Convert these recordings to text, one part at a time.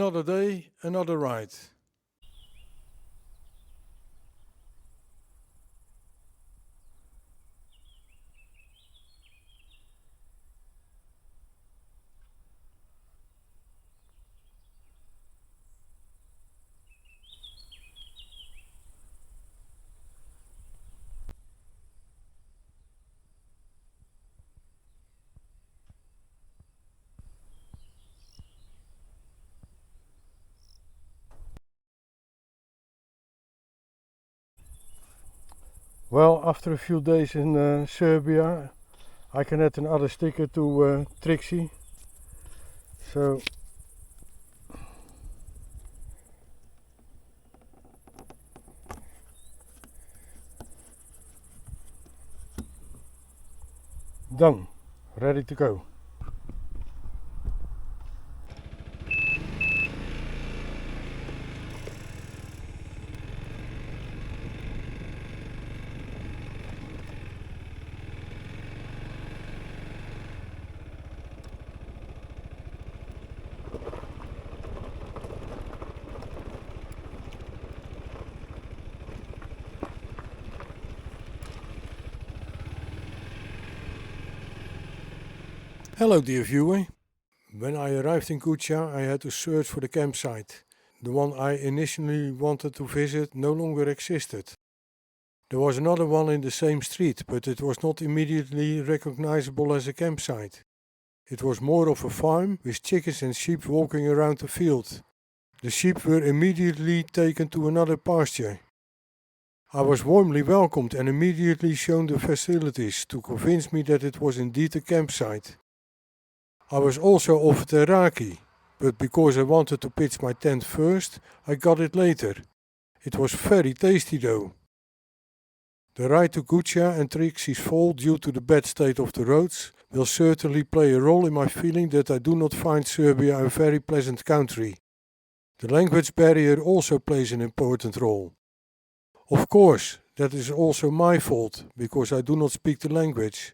Another day, another ride. Well, after a few days in Serbia, I can add another sticker to Trixie. So done, ready to go. Hello dear viewer. When I arrived in Guča, I had to search for the campsite. The one I initially wanted to visit no longer existed. There was another one in the same street, but it was not immediately recognizable as a campsite. It was more of a farm with chickens and sheep walking around the field. The sheep were immediately taken to another pasture. I was warmly welcomed and immediately shown the facilities to convince me that it was indeed a campsite. I was also offered a raki, but because I wanted to pitch my tent first, I got it later. It was very tasty though. The ride to Guča and Trixie's fall due to the bad state of the roads will certainly play a role in my feeling that I do not find Serbia a very pleasant country. The language barrier also plays an important role. Of course, that is also my fault, because I do not speak the language.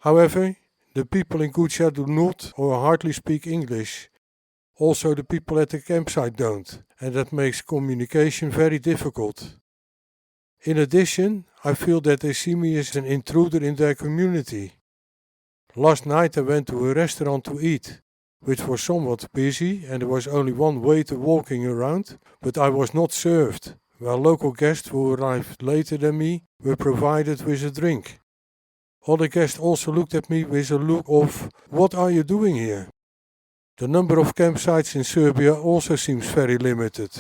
However, the people in Guča do not or hardly speak English. Also the people at the campsite don't, and that makes communication very difficult. In addition, I feel that they see me as an intruder in their community. Last night I went to a restaurant to eat, which was somewhat busy and there was only one waiter walking around, but I was not served, while local guests who arrived later than me were provided with a drink. Other guests also looked at me with a look of, "What are you doing here?" The number of campsites in Serbia also seems very limited.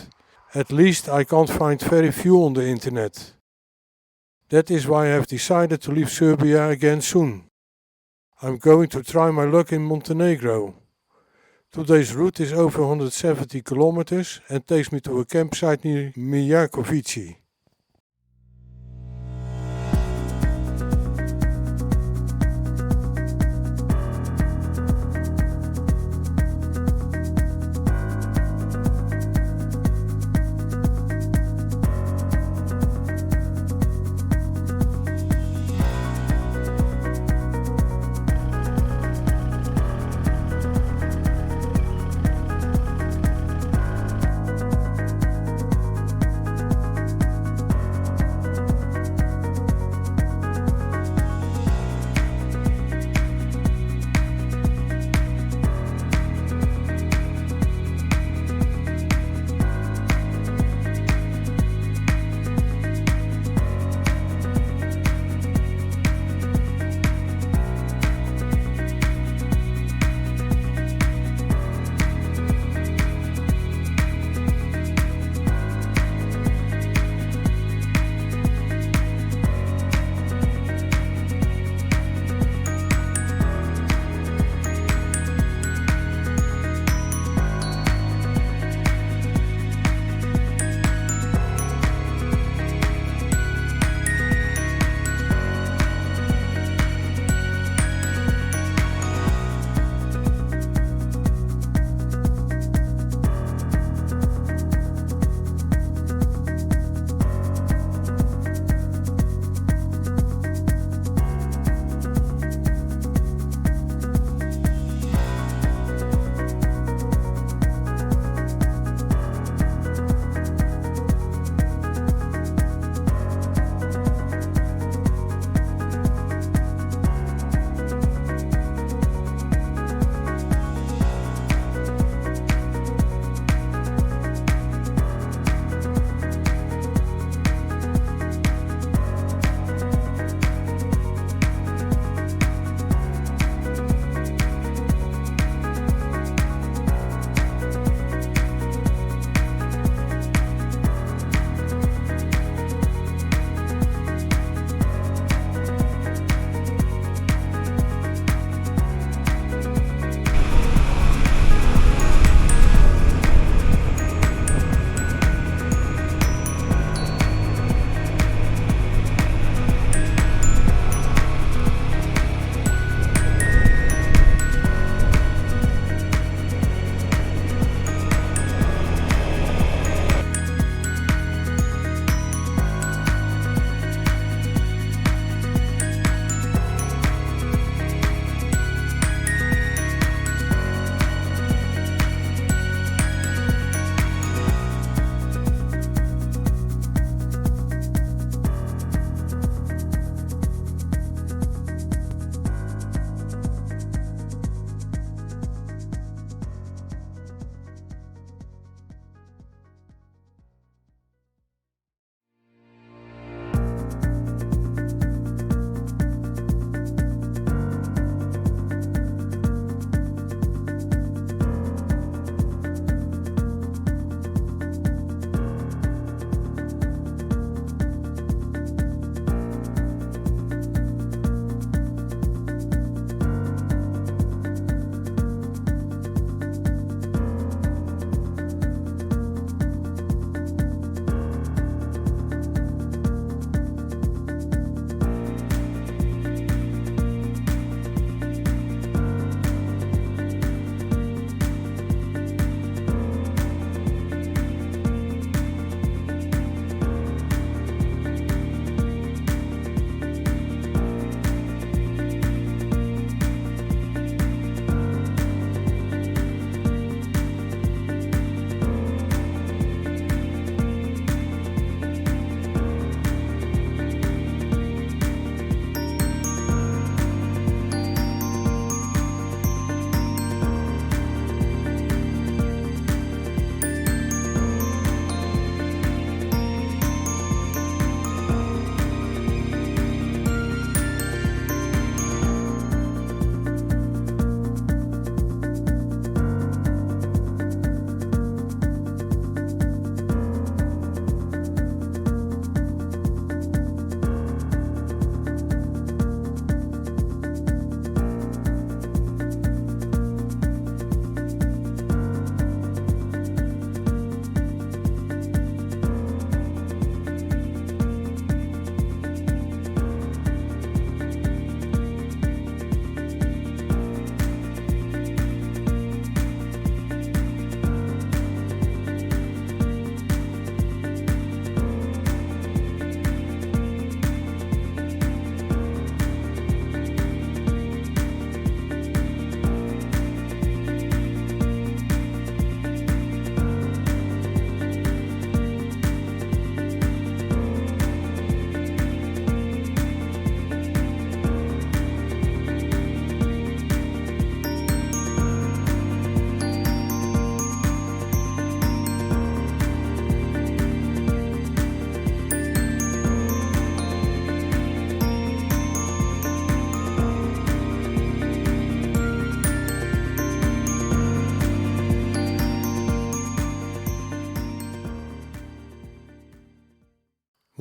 At least I can't find very few on the internet. That is why I have decided to leave Serbia again soon. I'm going to try my luck in Montenegro. Today's route is over 170 kilometers and takes me to a campsite near Mijakovići.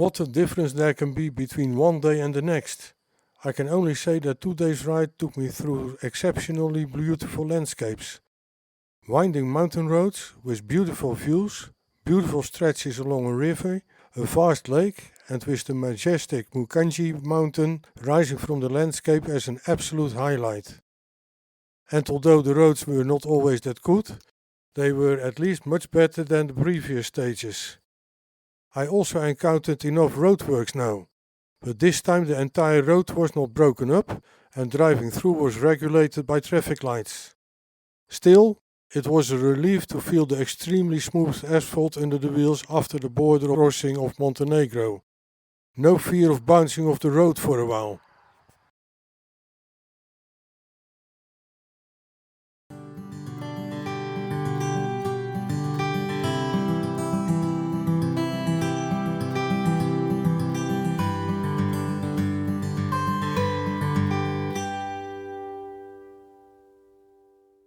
What a difference there can be between one day and the next. I can only say that 2 days ride took me through exceptionally beautiful landscapes. Winding mountain roads with beautiful views, beautiful stretches along a river, a vast lake, and with the majestic Mukanji mountain rising from the landscape as an absolute highlight. And although the roads were not always that good, they were at least much better than the previous stages. I also encountered enough roadworks now, but this time the entire road was not broken up and driving through was regulated by traffic lights. Still, it was a relief to feel the extremely smooth asphalt under the wheels after the border crossing of Montenegro. No fear of bouncing off the road for a while.